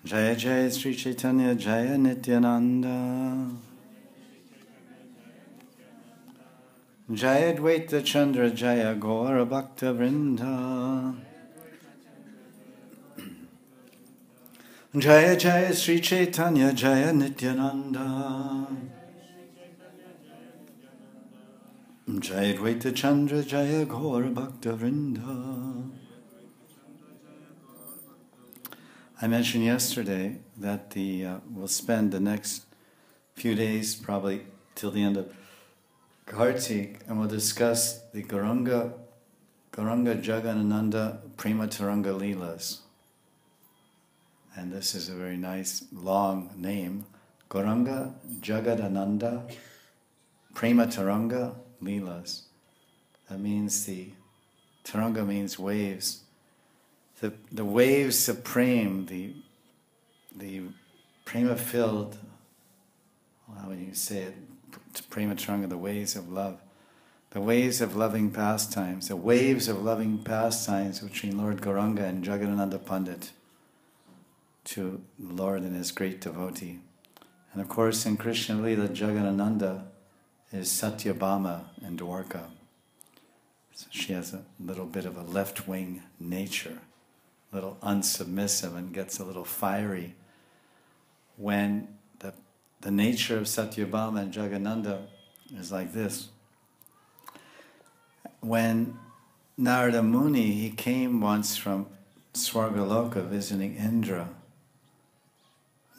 Jaya Jaya Sri Chaitanya Jaya Nityananda. Jaya Dvaita Chandra Jaya Gaura Bhakta Vrinda. Jaya Jaya Sri Chaitanya Jaya Nityananda. Jaya Dvaita Chandra Jaya Gaura Bhakta Vrinda. I mentioned yesterday that we'll spend the next few days, probably till the end of Kartik, and we'll discuss the Gauranga Jagadananda Prema Taranga Leelas. And this is a very nice long name. Gauranga Jagadananda Prema Taranga Leelas. That means Taranga means waves. The waves supreme, the prema-filled, how would you say it? Prema Taranga, the waves of love. The waves of loving pastimes, the waves of loving pastimes between Lord Gauranga and Jagadananda Pandit to the Lord and his great devotee. And of course in Krishna Leela, Jagadananda is Satyabhama and Dwarka. So she has a little bit of a left-wing nature, a little unsubmissive and gets a little fiery when the nature of Satyabhama and Jagadananda is like this. When Narada Muni, he came once from Swargaloka visiting Indra,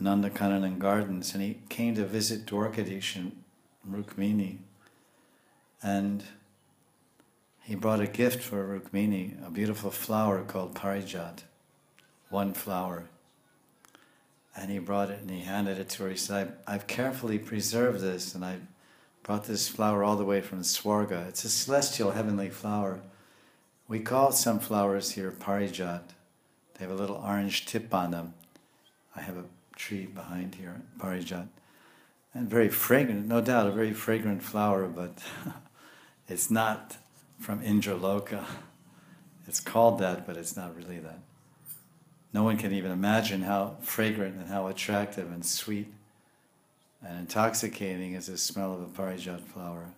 Nandakanan Gardens, and he came to visit Dwarkadish and Rukmini, and he brought a gift for Rukmini, a beautiful flower called Parijat, one flower. And he brought it and he handed it to her. He said, I've carefully preserved this, and I brought this flower all the way from Swarga. It's a celestial heavenly flower. We call some flowers here Parijat. They have a little orange tip on them. I have a tree behind here, Parijat. And very fragrant, no doubt, a very fragrant flower, but it's not from Indraloka. It's called that, but it's not really that. No one can even imagine how fragrant and how attractive and sweet and intoxicating is the smell of a Parijat flower,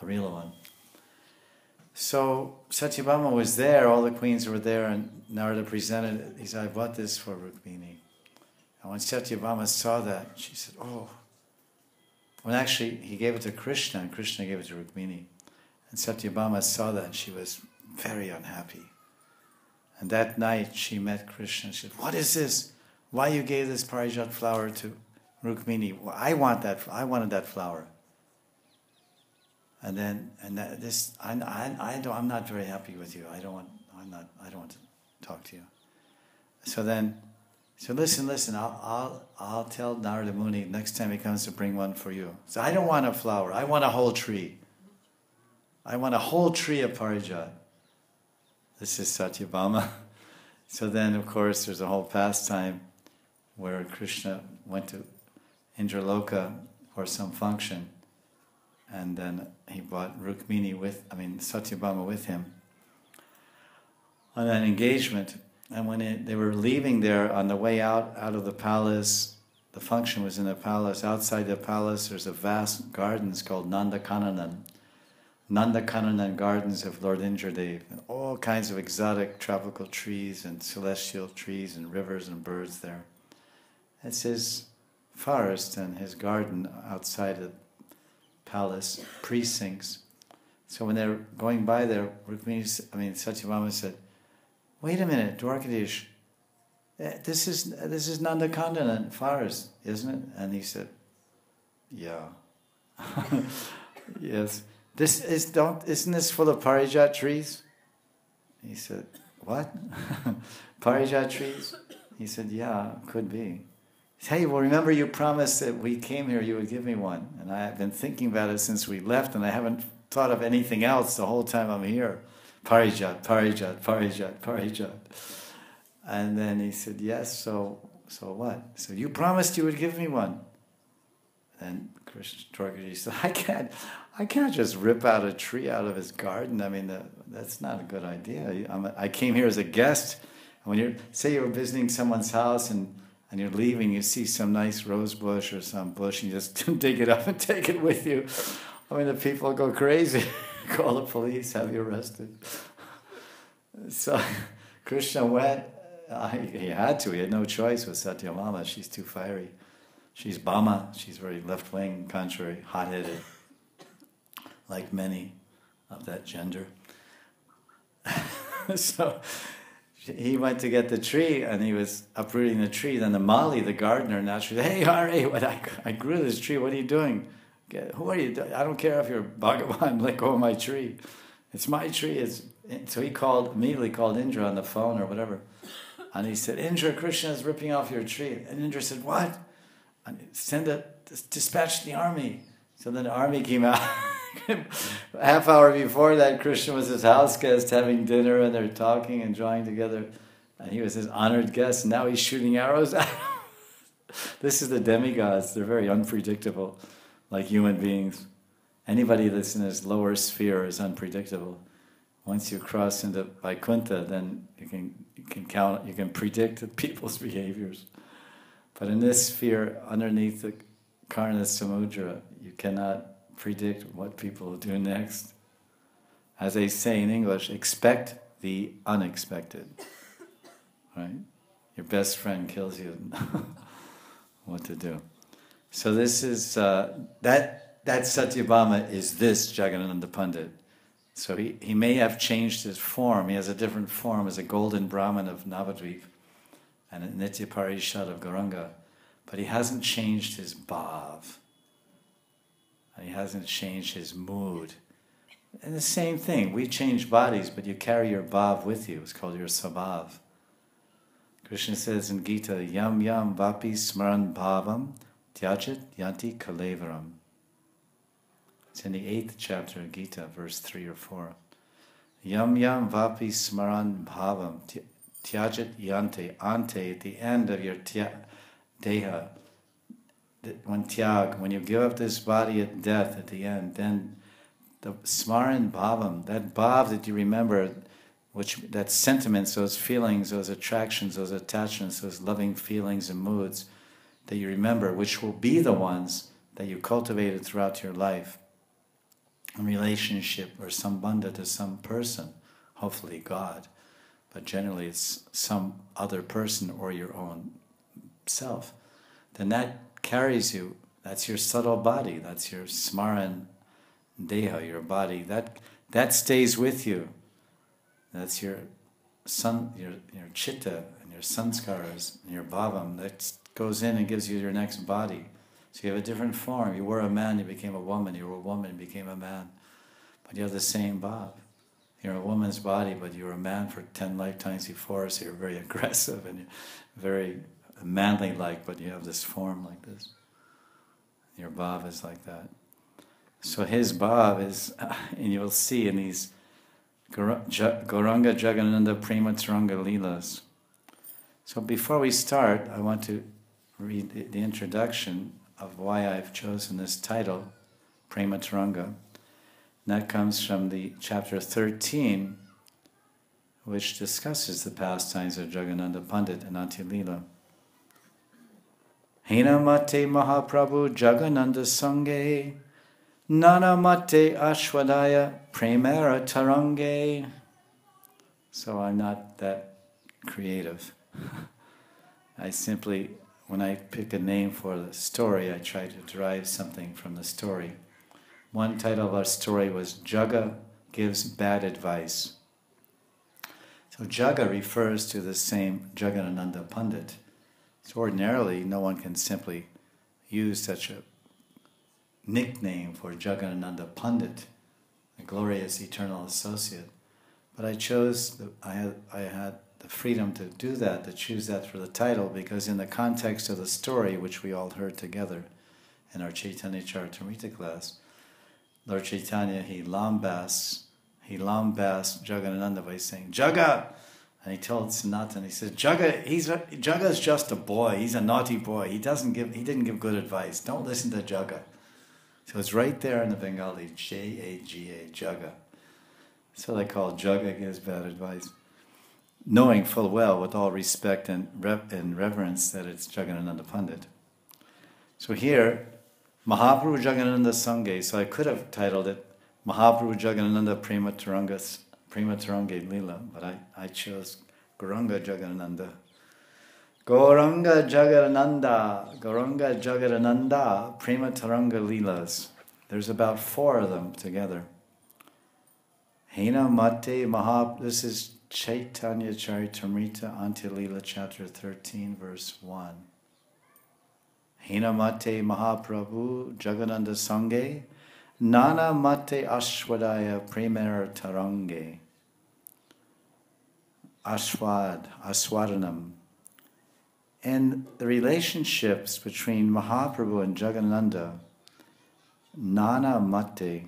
a real one. So Satyabhama was there, all the queens were there, and Narada presented it. He said, I bought this for Rukmini. And when Satyabhama saw that, she said, oh. Well, actually, he gave it to Krishna, and Krishna gave it to Rukmini. And Satyabhama saw that, and she was very unhappy. And that night, she met Krishna. She said, what is this? Why you gave this Parijat flower to Rukmini? Well, I wanted that flower. And then, I'm not very happy with you. I don't want to talk to you. So listen. I'll tell Narada Muni next time he comes to bring one for you. So I don't want a flower. I want a whole tree. I want a whole tree of Parijat. This is Satyabhama. So then, of course, there's a whole pastime where Krishna went to Indraloka for some function, and then he brought Rukmini Satyabhama with him on an engagement. And when they were leaving there, on the way out of the palace, the function was in the palace. Outside the palace, there's a vast gardens called Nandakananan. Nandakananan gardens of Lord Indradev, and all kinds of exotic tropical trees and celestial trees and rivers and birds there. It's his forest and his garden outside the palace precincts. So when they're going by there, Satyabhama said, wait a minute, Dwarkadish, this is Nandakananan forest, isn't it? And he said, yeah. Yes. Isn't this full of Parijat trees? He said, what? Parijat trees? He said, yeah, could be. He said, hey, well, remember you promised that we came here, you would give me one. And I've been thinking about it since we left, and I haven't thought of anything else the whole time I'm here. Parijat, Parijat, Parijat, Parijat. And then he said, yes, so what? So you promised you would give me one. And Krishna Dwarkadish said, I can't just rip out a tree out of his garden. That's not a good idea. I came here as a guest. When say you're visiting someone's house and and you're leaving, you see some nice rose bush or some bush, and you just dig it up and take it with you. I mean, the people go crazy, call the police, have you arrested. So Krishna went, he had to, he had no choice with Satyabhama. She's too fiery. She's Bhama, she's very left-wing, contrary, hot-headed, like many of that gender. So he went to get the tree, and he was uprooting the tree. Then the Mali, the gardener, naturally said, "Hey, Hari, I grew this tree. What are you doing? Who are you? I don't care if you're Bhagavan. Let go of my tree. It's my tree." So he immediately called Indra on the phone or whatever, and he said, "Indra, Krishna is ripping off your tree." And Indra said, "What?" And dispatch the army. So then the army came out. A half hour before that, Krishna was his house guest having dinner, and they're talking and drawing together, and he was his honored guest, and now he's shooting arrows at him. This is the demigods. They're very unpredictable, like human beings. Anybody that's in his lower sphere is unpredictable. Once you cross into Vaikuntha, then you can predict people's behaviors. But in this sphere, underneath the Karna Samudra, you cannot predict what people will do next. As they say in English, expect the unexpected. Right? Your best friend kills you. What to do? So this is, that Satyabhama is this Jagadananda Pandit. So he may have changed his form. He has a different form as a golden Brahmin of Navadvip and a Nitya Parishad of Gauranga. But he hasn't changed his bhav. And he hasn't changed his mood. And the same thing, we change bodies, but you carry your bhav with you. It's called your sabhav. Krishna says in Gita, Yam yam vapi smaran bhavam tyajit yanti kalevaram. It's in the 8th chapter of Gita, verse 3 or 4. Yam yam vapi smaran bhavam tyajit yanti. Ante, at the end of your deha, when you give up this body at death, at the end, then the smaran bhavam, that bhav that you remember, that sentiments, those feelings, those attractions, those attachments, those loving feelings and moods that you remember, which will be the ones that you cultivated throughout your life, in relationship or sambandha to some person, hopefully God, but generally it's some other person or your own self, then that carries you. That's your subtle body. That's your smaran deha, your body. That stays with you. That's your chitta and your sanskaras and your bhavam. That goes in and gives you your next body. So you have a different form. You were a man, you became a woman. You were a woman, you became a man. But you have the same bhav. You're a woman's body, but you were a man for 10 lifetimes before, so you're very aggressive and very manly-like, but you have this form like this. Your bhav is like that. So his bhav is, and you'll see in these Gauranga Jagadananda Prema Taranga Leelas. So before we start, I want to read the introduction of why I've chosen this title, Prema Taranga. And that comes from the chapter 13, which discusses the pastimes of Jagadananda Pandit and Natya Leela. Hinamate Mahaprabhu Jagadananda Sange Nanamate Ashwadaya Premara Tarange. So I'm not that creative. I simply, when I pick a name for the story, I try to derive something from the story. One title of our story was Jaga Gives Bad Advice. So Jaga refers to the same Jagadananda Pandit. So ordinarily, no one can simply use such a nickname for Jagadananda Pandit, a glorious eternal associate. But I chose, I had the freedom to do that, to choose that for the title, because in the context of the story, which we all heard together in our Chaitanya Charitamrita class, Lord Chaitanya, he lambasts Jagadananda by saying, Jaga! And he told Sanatana, he says, Jaga's just a boy, he's a naughty boy, he didn't give good advice, don't listen to Jaga. So it's right there in the Bengali, Jaga, Jaga. So they call Jaga gives bad advice. knowing full well, with all respect and reverence, that it's Jagadananda Pandit. So here, Mahaprabhu Jagadananda Sanghe, so I could have titled it Mahaprabhu Jagadananda Prema Tarange Lila, but I chose Gauranga Jagadananda. Gauranga Jagadananda Prema Taranga Leelas. There's about 4 of them together. Hena Mate this is Chaitanya Charitamrita Antya Leela chapter 13 verse 1. Hena Mate Mahaprabhu Jagadananda Sanghe Nana Mate Ashwadaya Premera Tarange. Aswadanam. And the relationships between Mahaprabhu and Jagadananda, Nana Mate,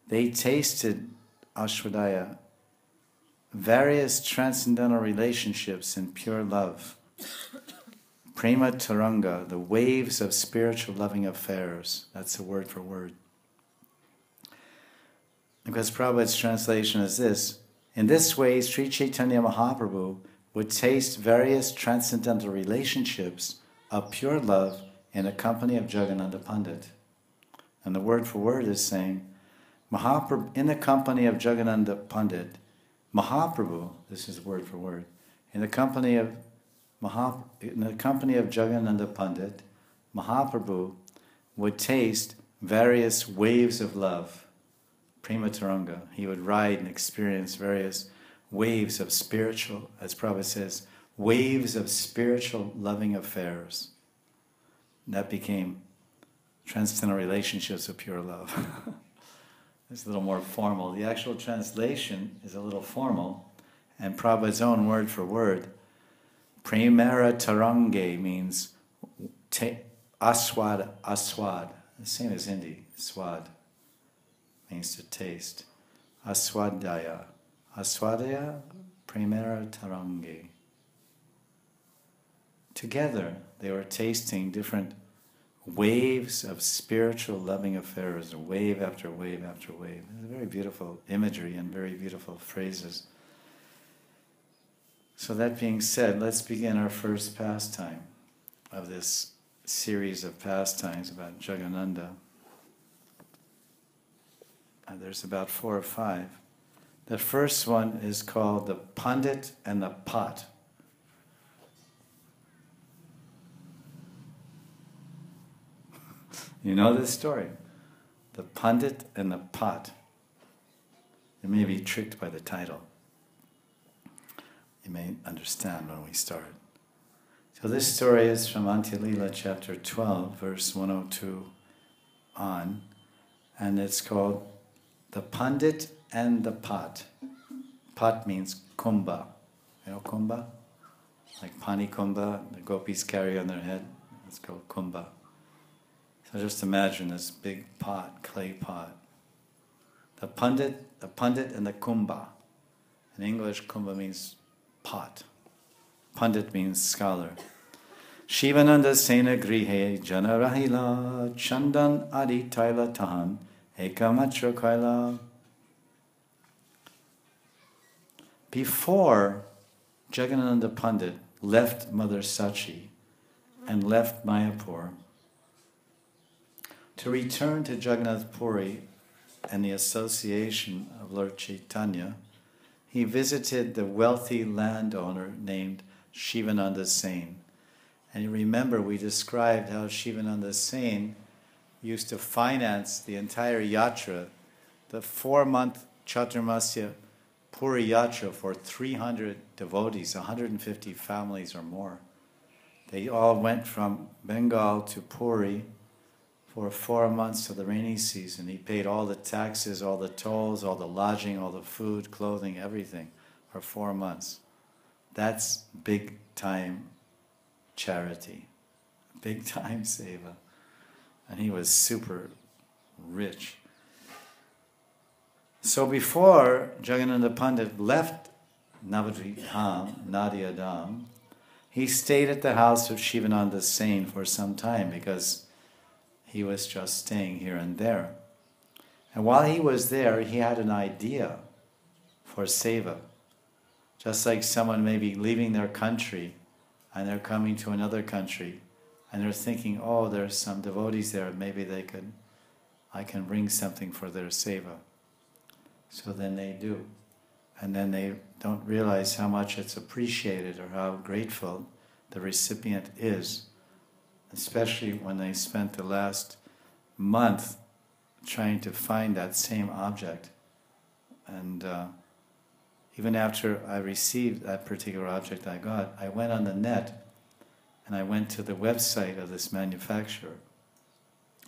they tasted Ashwadaya, various transcendental relationships in pure love. Prema Taranga, the waves of spiritual loving affairs. That's the word for word. Because Prabhupada's translation is this: in this way, Sri Chaitanya Mahaprabhu would taste various transcendental relationships of pure love in the company of Jagadananda Pandit. And the word for word is saying, Mahaprabhu, in the company of Jagadananda Pandit, Mahaprabhu, this is word for word, in the company of Jagadananda Pandit, Mahaprabhu would taste various waves of love, Prema Taranga. He would ride and experience various waves of spiritual, as Prabhupada says, waves of spiritual loving affairs. And that became transcendental relationships of pure love. It's a little more formal. The actual translation is a little formal, and Prabhupada's own word for word, Premera Tarange means aswad, the same as Hindi, swad, means to taste. Aswadaya, Premera Tarange. Together, they were tasting different waves of spiritual loving affairs, wave after wave after wave. It's very beautiful imagery and very beautiful phrases. So that being said, let's begin our first pastime of this series of pastimes about Jagadananda. There's about 4 or 5. The first one is called the Pandit and the Pot. You know this story? The Pandit and the Pot. You may be tricked by the title. You may understand when we start. So this story is from Antya Leela chapter 12, verse 102 on, and it's called The Pandit and the Pot. Pot means kumbha. You know kumbha? Like pani kumbha, the gopis carry on their head. It's called kumbha. So just imagine this big pot, clay pot. The pandit and the kumbha. In English, kumbha means pot. Pandit means scholar. Shivananda Sena Grihe Janarahila Chandan Adi Taila Tahan Ekamatra Kaila. Before Jagadananda Pandit left Mother Sachi and left Mayapur to return to Jagannath Puri and the association of Lord Chaitanya, he visited the wealthy landowner named Shivananda Sen. And you remember we described how Shivananda Sen used to finance the entire yatra, the 4-month Chaturmasya Puri Yatra for 300 devotees, 150 families or more. They all went from Bengal to Puri for 4 months of the rainy season. He paid all the taxes, all the tolls, all the lodging, all the food, clothing, everything for 4 months. That's big time charity, big time seva. And he was super rich. So before Jagadananda Pandit left Navadvip Dham, Nadia Dham, he stayed at the house of Shivananda Sen for some time because he was just staying here and there. And while he was there, he had an idea for seva. Just like someone may be leaving their country and they're coming to another country and they're thinking, oh, there's some devotees there, maybe I can bring something for their seva. So then they do. And then they don't realize how much it's appreciated or how grateful the recipient is, especially when they spent the last month trying to find that same object. And even after I received that particular object I got, I went on the net and I went to the website of this manufacturer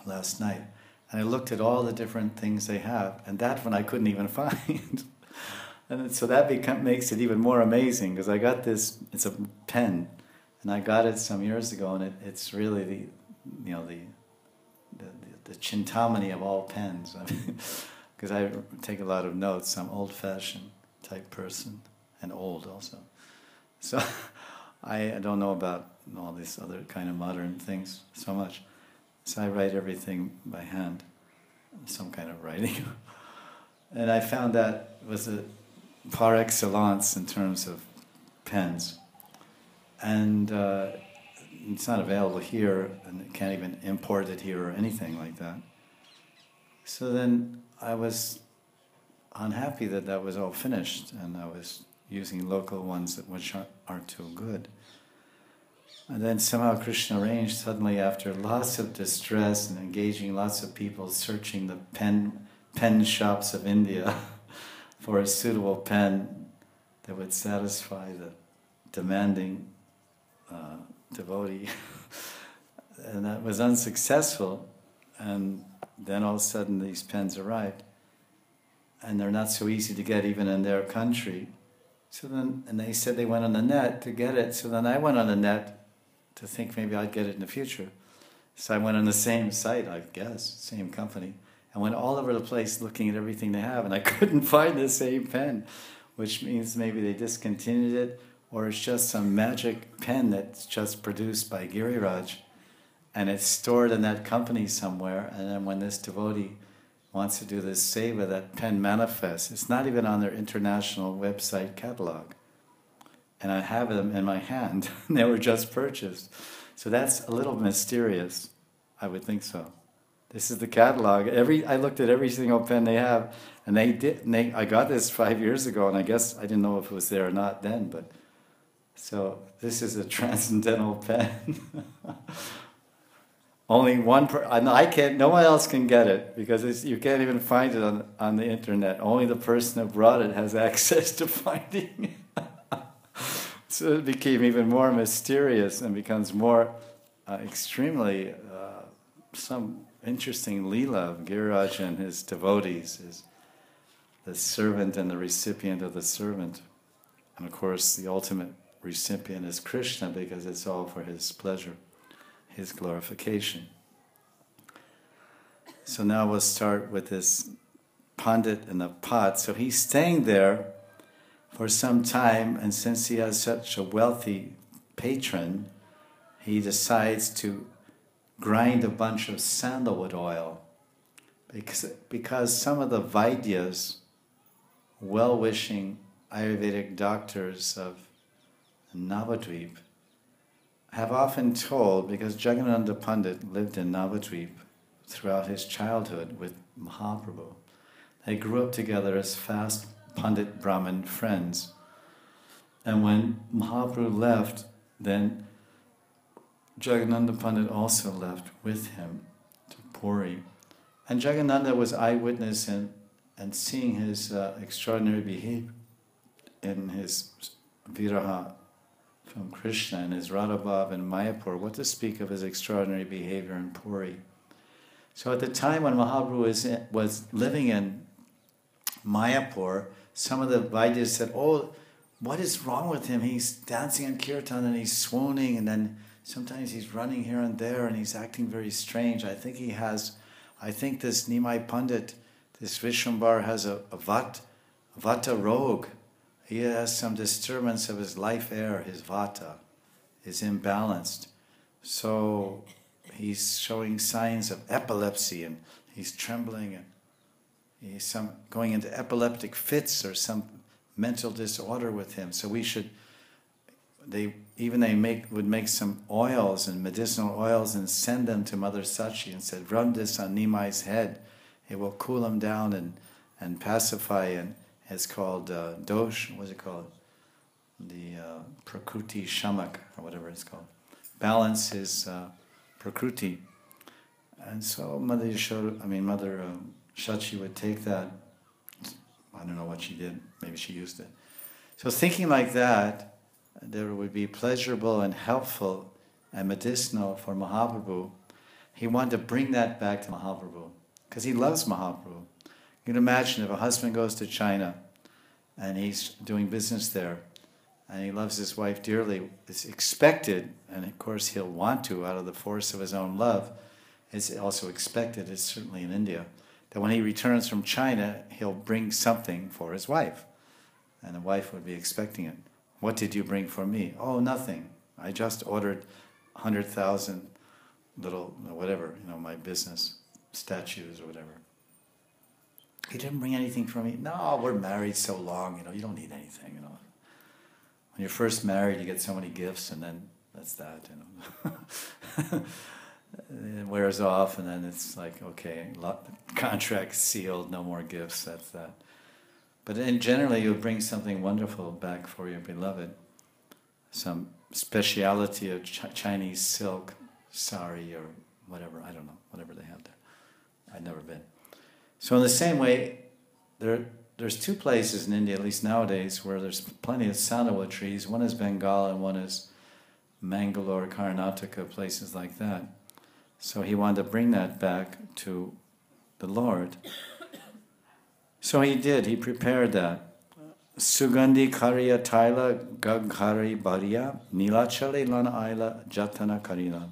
last night. And I looked at all the different things they have, and that one I couldn't even find. And so that makes it even more amazing, because I got this, it's a pen, and I got it some years ago, and it's really the Chintamani of all pens. Because I take a lot of notes. I'm old-fashioned type person, and old also. So I don't know about all these other kind of modern things so much. So I write everything by hand, some kind of writing. And I found that was a par excellence in terms of pens. And it's not available here, and I can't even import it here or anything like that. So then I was unhappy that that was all finished, and I was using local ones which aren't too good. And then somehow Krishna arranged suddenly, after lots of distress and engaging lots of people searching the pen shops of India for a suitable pen that would satisfy the demanding devotee, and that was unsuccessful. And then all of a sudden these pens arrived, and they're not so easy to get even in their country. So then, and they said they went on the net to get it. So then I went on the net to think maybe I'd get it in the future. So I went on the same site, I guess, same company, and went all over the place looking at everything they have, and I couldn't find the same pen, which means maybe they discontinued it, or it's just some magic pen that's just produced by Giriraj, and it's stored in that company somewhere, and then when this devotee wants to do this seva, that pen manifests. It's not even on their international website catalog. And I have them in my hand. They were just purchased. So that's a little mysterious. I would think so. This is the catalog. I looked at every single pen they have, and I got this 5 years ago, and I guess I didn't know if it was there or not then. But so this is a transcendental pen. Only one I can't. No one else can get it, because you can't even find it on the internet. Only the person who brought it has access to finding it. So it became even more mysterious and becomes more extremely some interesting leela of Giriraj and his devotees, is the servant and the recipient of the servant. And of course the ultimate recipient is Krishna, because it's all for his pleasure, his glorification. So now we'll start with this Pandit in the pot. So he's staying there for some time, and since he has such a wealthy patron, he decides to grind a bunch of sandalwood oil, because some of the Vaidyas, well-wishing Ayurvedic doctors of Navadvip, have often told, because Jagannatha Pandit lived in Navadvip throughout his childhood with Mahaprabhu. They grew up together as fast Pandit Brahmin friends. And when Mahaprabhu left, then Jagannatha Pandit also left with him to Puri. And Jagannatha was eyewitness and seeing his extraordinary behavior in his viraha from Krishna and his Radhabhav in Mayapur. What to speak of his extraordinary behavior in Puri. So at the time when Mahaprabhu was living in Mayapur, some of the Vaidyas said, oh, what is wrong with him? He's dancing in kirtan and he's swooning, and then sometimes he's running here and there and he's acting very strange. I think this Nimai Pandit, this Vishwambar, has a vata rog. He has some disturbance of his life air, his vata is imbalanced. So he's showing signs of epilepsy, and he's trembling, and he's going into epileptic fits or some mental disorder with him. So we should, they would make some oils and medicinal oils and send them to Mother Sachi and said, rub this on Nimai's head. It will cool him down and pacify, and it's called dosh, what's it called? The Prakruti Shamak, or whatever it's called. Balance his Prakruti. And so Mother Shachi would take that. I don't know what she did, maybe she used it. So thinking like that, there would be pleasurable and helpful and medicinal for Mahaprabhu. He wanted to bring that back to Mahaprabhu, because he loves Mahaprabhu. You can imagine if a husband goes to China and he's doing business there, and he loves his wife dearly, it's expected, and of course he'll want to out of the force of his own love, it's also expected, it's certainly in India, that when he returns from China, he'll bring something for his wife. And the wife would be expecting it. What did you bring for me? Oh, nothing. I just ordered 100,000 little, whatever, my business, statues or whatever. You didn't bring anything for me? No, we're married so long, you don't need anything, When you're first married, you get so many gifts, and then that's that, It wears off, and then it's like, okay, contract sealed, no more gifts, that's that. But generally, you'll bring something wonderful back for your beloved. Some speciality of Chinese silk, sari, or whatever, I don't know, whatever they have there. I've never been. So in the same way, there's two places in India, at least nowadays, where there's plenty of sandalwood trees. One is Bengal and one is Mangalore, Karnataka, places like that. So he wanted to bring that back to the Lord. So he did, he prepared that. Sugandhi Karya Taila Gaghari Bariya Nilachale Lana Aila Jatana Karila.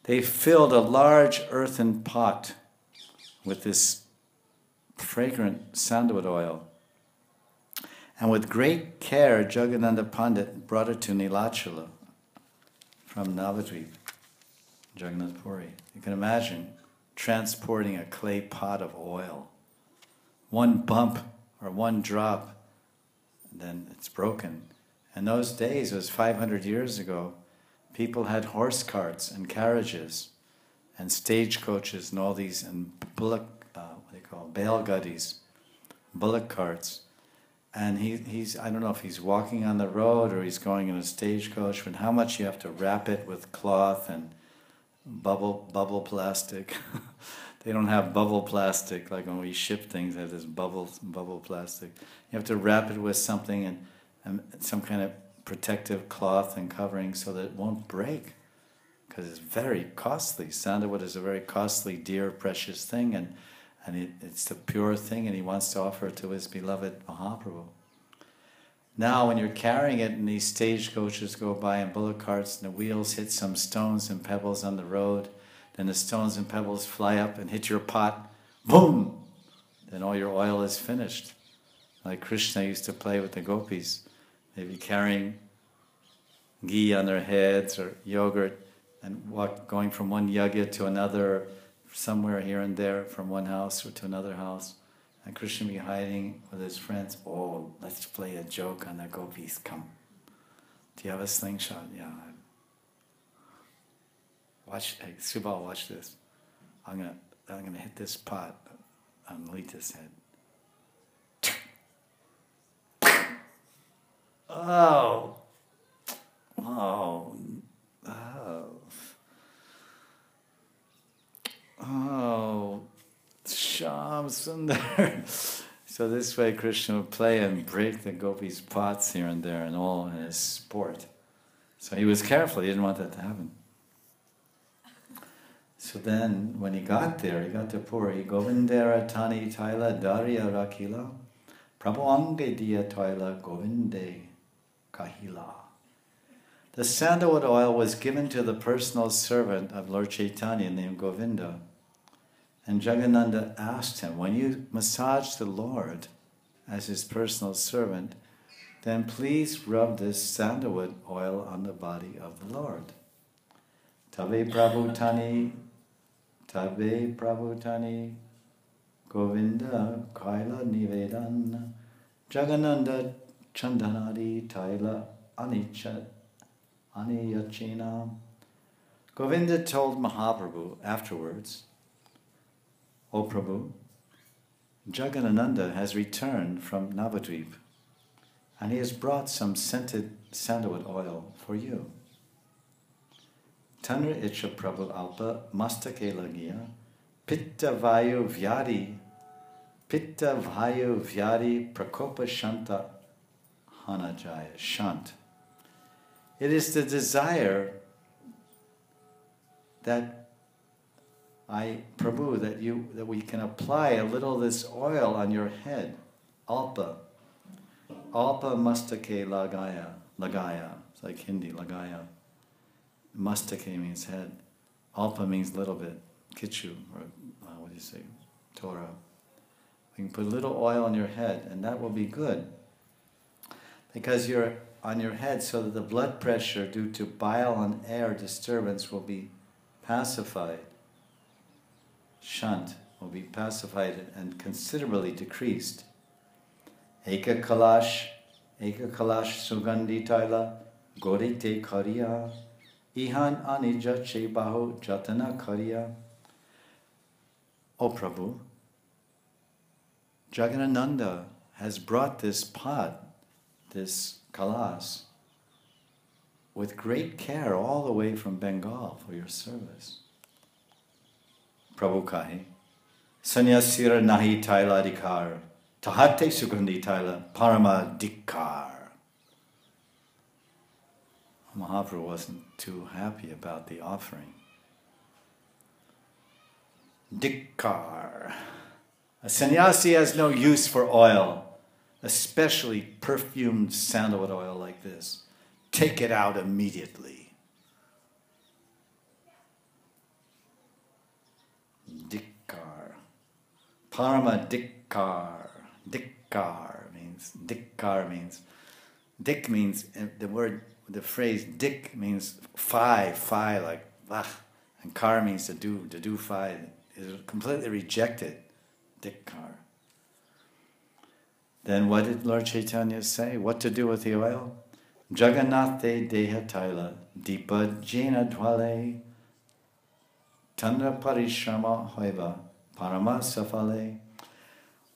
They filled a large earthen pot with this fragrant sandalwood oil. And with great care, Jagannatha Pandit brought it to Nilachala from Navadvip, Jagannath Puri. You can imagine transporting a clay pot of oil. One bump or one drop, then it's broken. In those days, it was 500 years ago, people had horse carts and carriages and stagecoaches and all these, and bullock, bale guddies, bullock carts. And he's, I don't know if he's walking on the road or he's going in a stagecoach, but how much you have to wrap it with cloth and bubble plastic. They don't have bubble plastic like when we ship things. They have this bubble plastic. You have to wrap it with something and some kind of protective cloth and covering so that it won't break, because it's very costly. Sandalwood is a very costly, dear, precious thing, and it's the pure thing, and he wants to offer it to his beloved Mahaprabhu. Now when you're carrying it and these stagecoaches go by and bullock carts and the wheels hit some stones and pebbles on the road, then the stones and pebbles fly up and hit your pot, boom! Then all your oil is finished. Like Krishna used to play with the gopis. They'd be carrying ghee on their heads or yogurt and going from one yagya to another, somewhere here and there, from one house or to another house. And Krishna would be hiding with his friends. Oh, let's play a joke on the gopis, come. Do you have a slingshot? Yeah. Hey, Subal, watch this. I'm gonna hit this pot on Lalita's head. Oh. Shyam Sundar. So this way Krishna would play and break the gopis' pots here and there and all in his sport. So he was careful, he didn't want that to happen. So then, when he got there, he got to Puri, Govindera Tani Taila Darya Rakila, Prabhuange Dia Taila Govinde Kahila. The sandalwood oil was given to the personal servant of Lord Chaitanya named Govinda. And Jagannatha asked him, when you massage the Lord as his personal servant, then please rub this sandalwood oil on the body of the Lord. Tabe Prabhutani Govinda Kaila Nivedan Jagananda Chandanadi Taila Aniyachena. Govinda told Mahaprabhu afterwards, O Prabhu, Jagadananda has returned from Navadvip, and he has brought some scented sandalwood oil for you. Tanra Icha Prabhu Alpa Mastake Lagia Pitta Vayu Vyadi Prakopa Shanta Hanajaya Shant. It is the desire that Prabhu, that we can apply a little of this oil on your head. Alpa. Alpa mastake lagaya. It's like Hindi, lagaya. Mastake means head. Alpa means little bit. Kichu, or what do you say? Torah. You can put a little oil on your head, and that will be good. Because you're on your head, so that the blood pressure due to bile and air disturbance will be pacified. Shant will be pacified and considerably decreased. Eka kalash sugandhi taila gorite kariya ihan anija chebaho jatana kariya. O Prabhu, Jagadananda has brought this pot, this kalas, with great care all the way from Bengal for your service. Prabhu kahe, Sanyasira nahi taila adhikar, tahate sugandhi taila parama dikkar. Mahaprabhu wasn't too happy about the offering. Dikkar. A sannyasi has no use for oil, especially perfumed sandalwood oil like this. Take it out immediately. Dikkar. Parama dikkar. Dikkar means, dik means, the phrase dik means fi like, and kar means to do fi, is completely rejected. Dikkar. Then what did Lord Chaitanya say? What to do with the oil? Jagannathe deha taila dipa jena dwale tandra parishrama hoiva parama safale.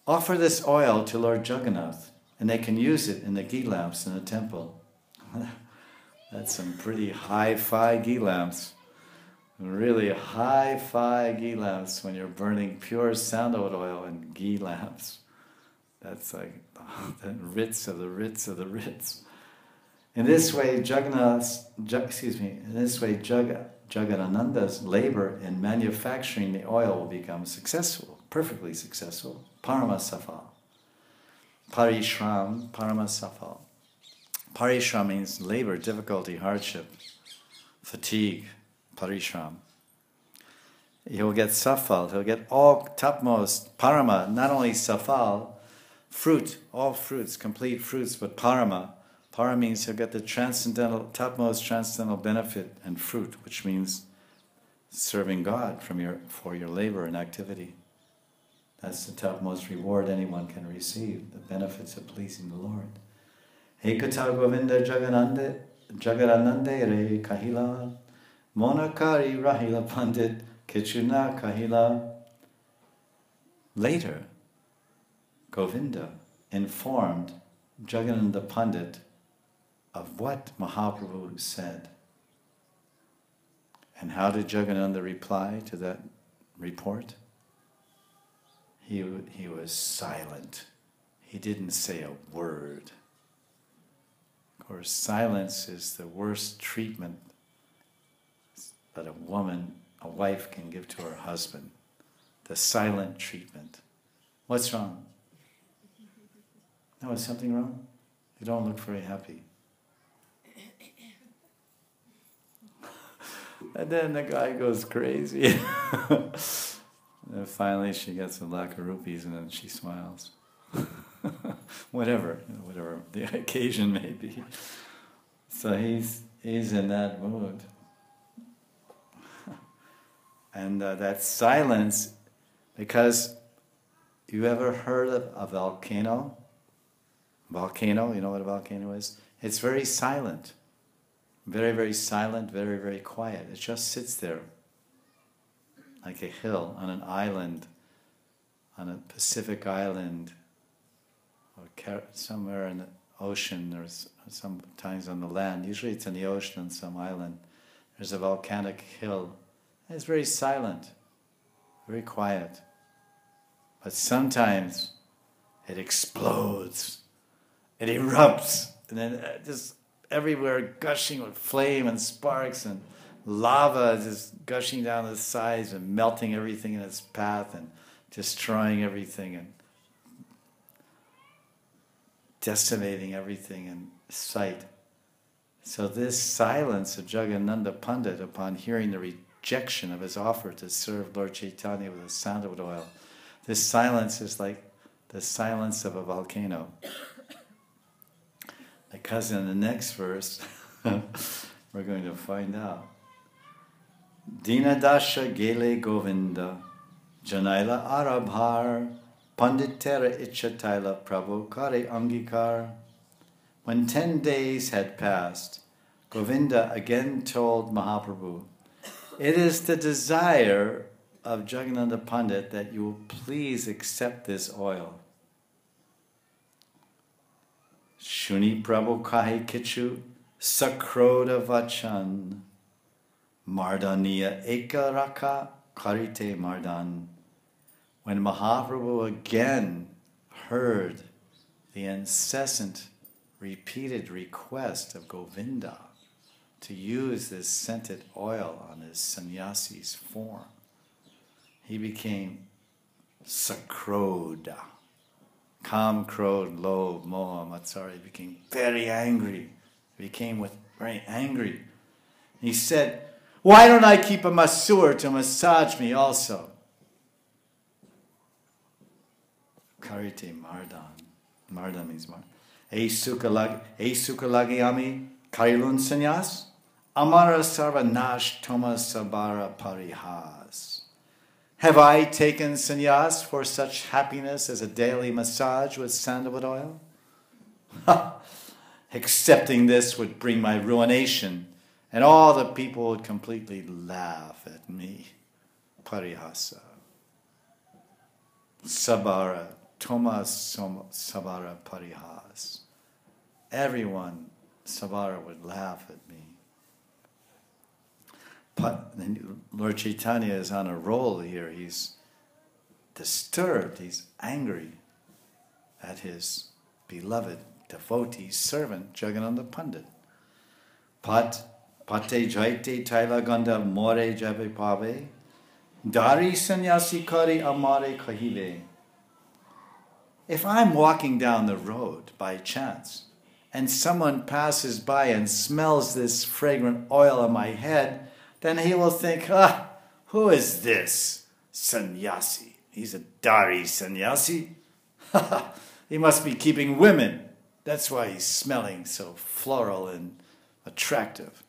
Offer this oil to Lord Jagannath, and they can use it in the ghee lamps in the temple. That's some pretty hi-fi ghee lamps. Really hi-fi ghee lamps when you're burning pure sandalwood oil in ghee lamps. That's like the Ritz of the Ritz of the Ritz. In this way, Jagadananda's labor in manufacturing the oil will become successful, perfectly successful. Paramasafal. Parishram, Paramasafal. Parishram means labor, difficulty, hardship, fatigue. Parishram. He'll get safal, he'll get all topmost, parama, not only safal, fruit, all fruits, complete fruits, but parama. Para means he'll get the topmost transcendental benefit and fruit, which means serving God for your labor and activity. That's the topmost reward anyone can receive, the benefits of pleasing the Lord. Ekata Govinda Jagadanande Re Kahila Monakari Rahila Pandit Kichuna Kahila. Later, Govinda informed Jagadananda Pandit of what Mahaprabhu said. And how did Jagadananda reply to that report? He was silent. He didn't say a word. Of course, silence is the worst treatment that a wife can give to her husband. The silent treatment. What's wrong? No, is something wrong? You don't look very happy. And then the guy goes crazy. And finally she gets a lakh of rupees and then she smiles. whatever the occasion may be. So he's in that mood. And that silence, because you ever heard of a volcano? Volcano, you know what a volcano is? It's very silent. Very, very silent, very, very quiet. It just sits there like a hill on an island, on a Pacific island, or somewhere in the ocean, or sometimes on the land. Usually it's in the ocean on some island. There's a volcanic hill. It's very silent, very quiet. But sometimes it explodes, it erupts, and then just everywhere gushing with flame and sparks and lava just gushing down the sides and melting everything in its path and destroying everything and decimating everything in sight. So this silence of Jagadananda Pandit upon hearing the rejection of his offer to serve Lord Chaitanya with a sandalwood oil, this silence is like the silence of a volcano. Because in the next verse, we're going to find out. Dinadasha Gele Govinda, Janaila Arabhar, Panditera Ichatila Prabhu Kare Angikar. When 10 days had passed, Govinda again told Mahaprabhu, "It is the desire of Jagadananda Pandit that you will please accept this oil." Shuni Prabhu Kahi Kichu Sakroda Vachan Mardaniya Eka Raka Karite Mardan. When Mahaprabhu again heard the incessant, repeated request of Govinda to use this scented oil on his sannyasi's form, he became Sakroda. Kam, Krodh, Lobh, Moha, Matsara. He became very angry. He became very angry. He said, "Why don't I keep a masseur to massage me also?" Karite Mardan. Mardan means Mardan. Ei sukalagi ami karilun sanyas. Amara sarva nash toma sabara parihas. Have I taken sannyas for such happiness as a daily massage with sandalwood oil? Accepting this would bring my ruination, and all the people would completely laugh at me. Parihasa. Sabara. Toma sabara parihas. Everyone, sabara, would laugh at me. But Lord Chaitanya is on a roll here. He's disturbed, he's angry at his beloved devotee servant, Jagadananda Pandit. Pate jaite taila ganda more jabe pave, dari sannyasi kari amare kahile. If I'm walking down the road by chance, and someone passes by and smells this fragrant oil on my head, then he will think, who is this sannyasi? He's a Dari sannyasi. He must be keeping women. That's why he's smelling so floral and attractive.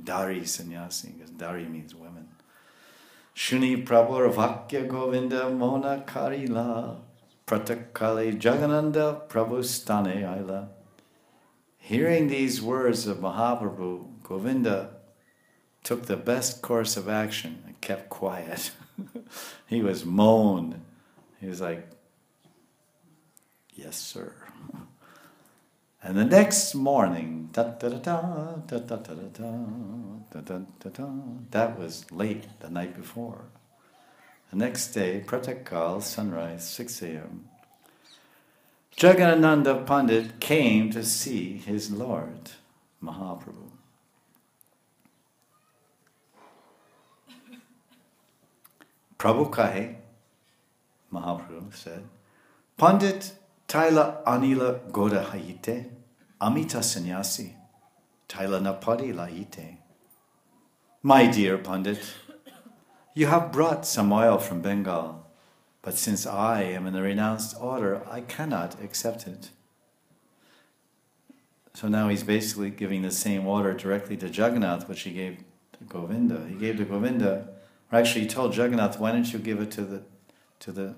Dari sannyasi, because Dari means women. Shuni Prabhu Vakya Govinda Mona Karila Pratakale Jagadananda Prabhu Stane Aila. Hearing these words of Mahaprabhu, Govinda took the best course of action and kept quiet. He was moaned. He was like, "Yes, sir." And the next morning, that was late the night before. The next day, pratakal, sunrise, 6 a.m., Jagadananda Pandit came to see his Lord, Mahaprabhu. Prabhu Kahe, Mahaprabhu said, "Pandit Taila Anila Goda Hayite, Amita Sannyasi, Taila Napadi Laite." My dear Pandit, you have brought some oil from Bengal, but since I am in the renounced order, I cannot accept it. So now he's basically giving the same order directly to Jagannath, which he gave to Govinda. He gave to Govinda, or actually he told Jagannath, "Why don't you give it to the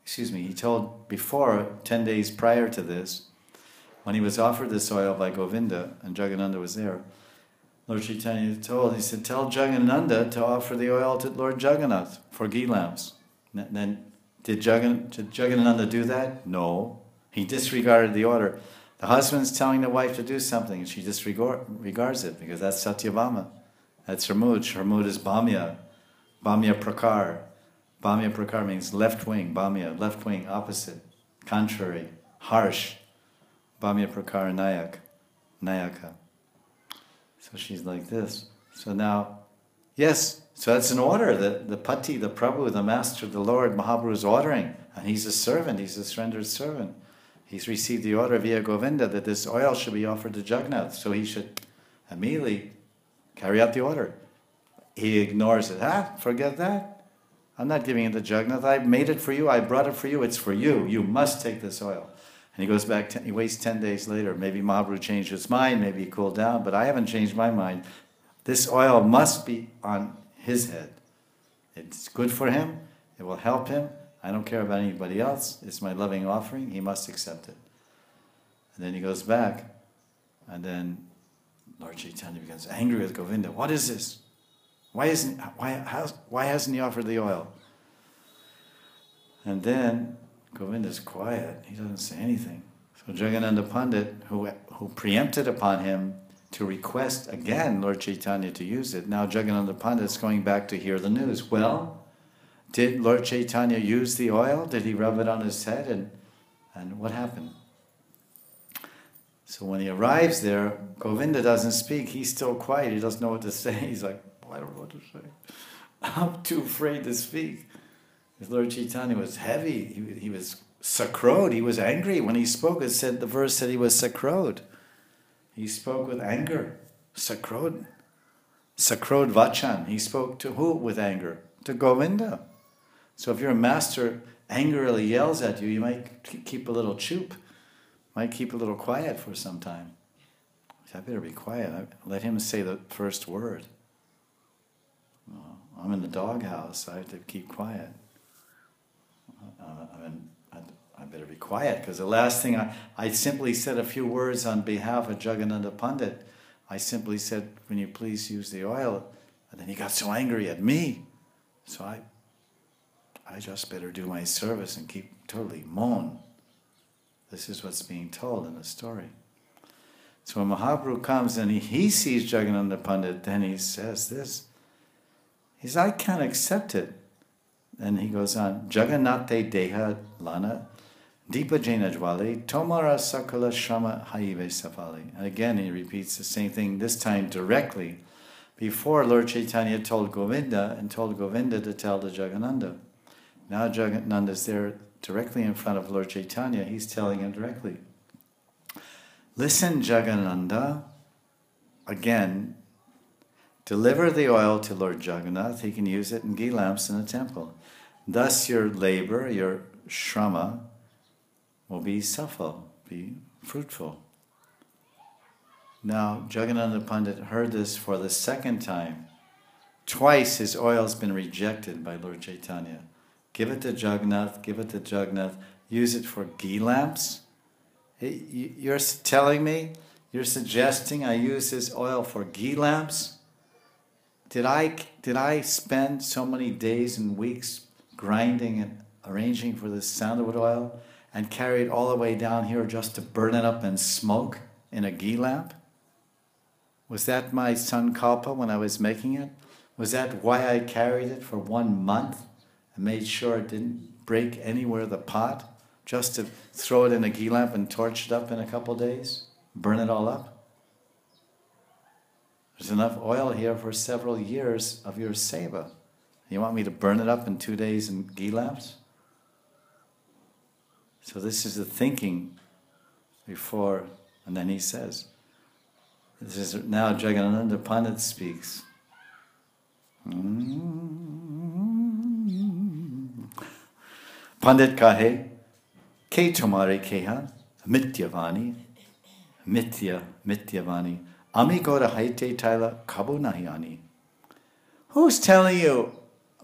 he told before, 10 days prior to this, when he was offered this oil by Govinda, and Jagadananda was there, Lord Chaitanya he said, tell Jagadananda to offer the oil to Lord Jagannath for ghee lamps. Then, did Jagadananda do that? No. He disregarded the order. The husband's telling the wife to do something, and she disregards it, because that's Satyabhama. That's her mood. Her mood is Bhamya. Bhamya Prakar. Bhamya Prakar means left wing, Bhamya, left wing, opposite, contrary, harsh. Bhamya Prakar Nayaka. So she's like this. So now, yes, so that's an order. The Pati, the Prabhu, the Master, the Lord, Mahaprabhu is ordering. And he's a servant, he's a surrendered servant. He's received the order via Govinda that this oil should be offered to Jagannath. So he should immediately carry out the order. He ignores it. Forget that. I'm not giving it to Jagannath. I made it for you. I brought it for you. It's for you. You must take this oil. And he goes back, he waits 10 days later. Maybe Mahaprabhu changed his mind. Maybe he cooled down. But I haven't changed my mind. This oil must be on his head. It's good for him. It will help him. I don't care about anybody else. It's my loving offering. He must accept it. And then he goes back. And then Lord Chaitanya becomes angry with Govinda. What is this? Why hasn't he offered the oil? And then Govinda's quiet. He doesn't say anything. So Jagadananda Pandit, who preempted upon him to request again Lord Chaitanya to use it, now Jagadananda Pandit is going back to hear the news. Well, did Lord Chaitanya use the oil? Did he rub it on his head? And what happened? So when he arrives there, Govinda doesn't speak. He's still quiet. He doesn't know what to say. He's like, I don't know what to say. I'm too afraid to speak. Because Lord Chaitanya was heavy. He was sakrod. He was angry. When he spoke, the verse said he was sakrod. He spoke with anger. Sakrod. Sakrod vachan. He spoke to who with anger? To Govinda. So if your master angrily yells at you, you might keep a little chup. Might keep a little quiet for some time. I better be quiet. Let him say the first word. I'm in the doghouse. I have to keep quiet. I better be quiet, because the last thing I simply said a few words on behalf of Jagadananda Pandit. I simply said, "Can you please use the oil?" And then he got so angry at me. So I just better do my service and keep totally moan. This is what's being told in the story. So when Mahaprabhu comes and he sees Jagadananda Pandit, then he says this. He says, I can't accept it. And he goes on, Jagannate deha lana deepa jena jwale tomara sakala shrama haive safali. And again he repeats the same thing, this time directly, before Lord Chaitanya told Govinda and told Govinda to tell the Jagadananda. Now Jagadananda is there directly in front of Lord Chaitanya. He's telling him directly. Listen, Jagadananda, again, deliver the oil to Lord Jagannath. He can use it in ghee lamps in the temple. Thus your labor, your shrama, will be safal, be fruitful. Now, Jagadananda Pandit heard this for the second time. Twice his oil has been rejected by Lord Chaitanya. Give it to Jagannath, give it to Jagannath. Use it for ghee lamps. You're telling me, you're suggesting I use this oil for ghee lamps? Did I spend so many days and weeks grinding and arranging for this sandalwood oil and carry it all the way down here just to burn it up and smoke in a ghee lamp? Was that my sankalpa when I was making it? Was that why I carried it for 1 month and made sure it didn't break anywhere the pot, just to throw it in a ghee lamp and torch it up in a couple days? Burn it all up? There's enough oil here for several years of your seva. You want me to burn it up in 2 days in ghee lamps? So this is the thinking before, and then he says, this is now Jagadananda Pandit speaks. Pandit kahe, ke tumare keha, mityavani, mityavani, ami gora haite taila kabu nahi ani. Who's telling you,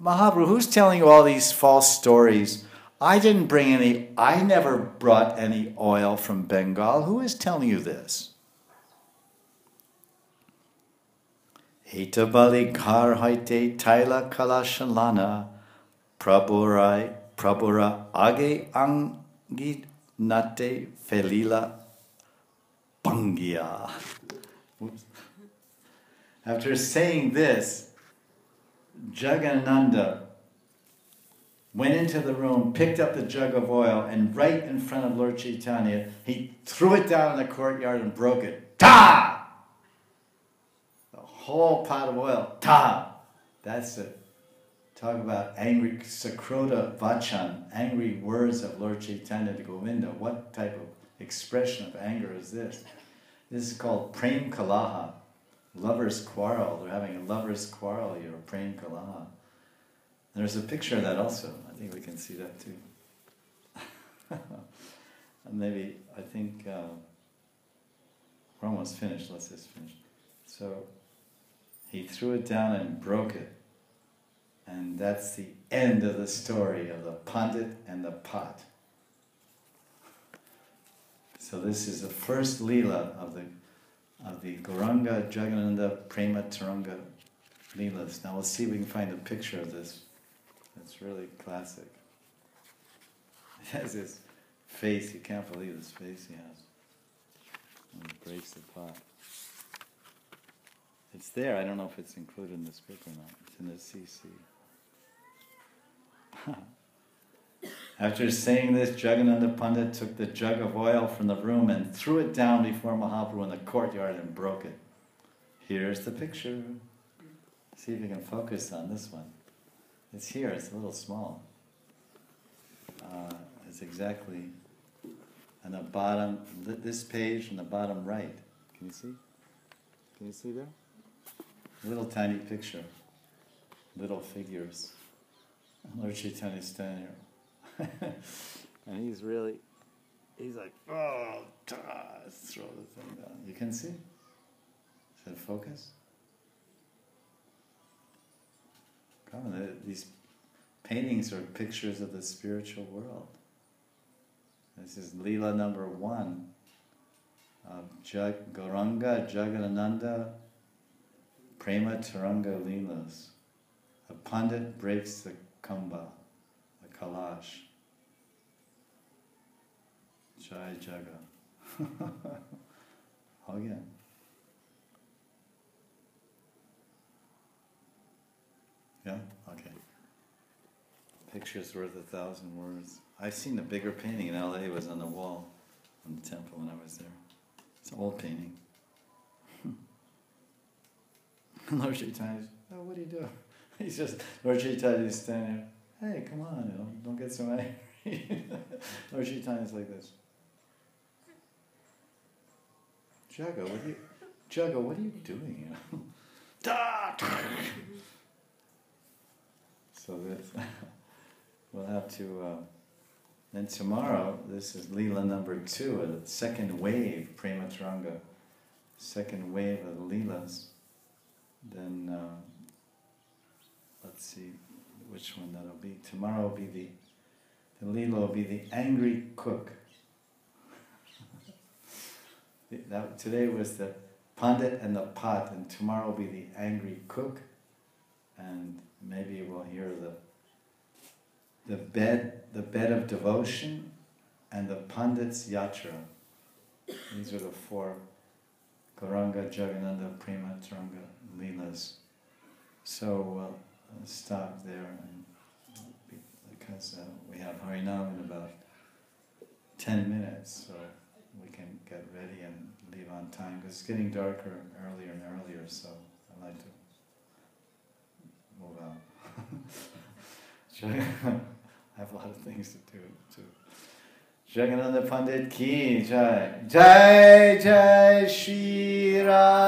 Mahaprabhu, who's telling you all these false stories? I never brought any oil from Bengal. Who is telling you this? Hitabali ghar haite taila kalashalana prabura age angi nate felila pangia. After saying this, Jagadananda went into the room, picked up the jug of oil, and right in front of Lord Chaitanya, he threw it down in the courtyard and broke it. Ta! The whole pot of oil. Ta! That's it. Talk about angry sakrota vachan, angry words of Lord Chaitanya to Govinda. What type of expression of anger is this? This is called prem kalaha, lover's quarrel. They're having a lover's quarrel here, prem kalaha. There's a picture of that also. I think we can see that too. And maybe, I think, we're almost finished. Let's just finish. So, he threw it down and broke it. And that's the end of the story of the Pandit and the pot. So this is the first Leela of the Gauranga Jagadananda Prema Taranga Leelas. Now we'll see if we can find a picture of this. It's really classic. He has this face, you can't believe this face he has. When he breaks the pot. It's there, I don't know if it's included in this book or not. It's in the CC. After saying this, Jagadananda Pandit took the jug of oil from the room and threw it down before Mahaprabhu in the courtyard and broke it. Here's the picture. See if you can focus on this one. It's here, it's a little small. It's exactly on the bottom, this page on the bottom right. Can you see? Can you see there? Little tiny picture. Little figures. Lord Chaitanya is standing here. And he's like, oh, let's throw the thing down. You can see? Is that focus? Come on, these paintings are pictures of the spiritual world. This is Leela number 1 of Gauranga Jagadananda Prema Taranga Leelas. A Pandit breaks the kumbha, the kalash. Jai Jaga. Again. Yeah? Okay. Picture's worth 1,000 words. I've seen a bigger painting in LA. It was on the wall in the temple when I was there. It's an old painting. Lord Chaitanya, oh, what are you doing? He's just, Lord Chaitanya is standing there. Hey, come on, don't get so angry. Lord Chaitanya's like this. Jaga, what are you doing? So this, we'll have to. Then tomorrow, this is Leela number 2, a second wave, Prema Taranga, second wave of the Leelas. Then let's see which one that'll be. Tomorrow will be the Leela will be the angry cook. Today was the Pandit and the pot, and tomorrow will be the angry cook, and maybe we'll hear the bed of devotion, and the Pandit's yatra. These are the 4 Gauranga Jagadananda Prema Taranga Leelas. So we'll stop there, and because we have Harinam in about 10 minutes, so we can get ready and leave on time, because it's getting darker earlier and earlier, so I'd like to move on. I have a lot of things to do too. Jagadananda Pandit ki jai. Jai Jai Shri Ram.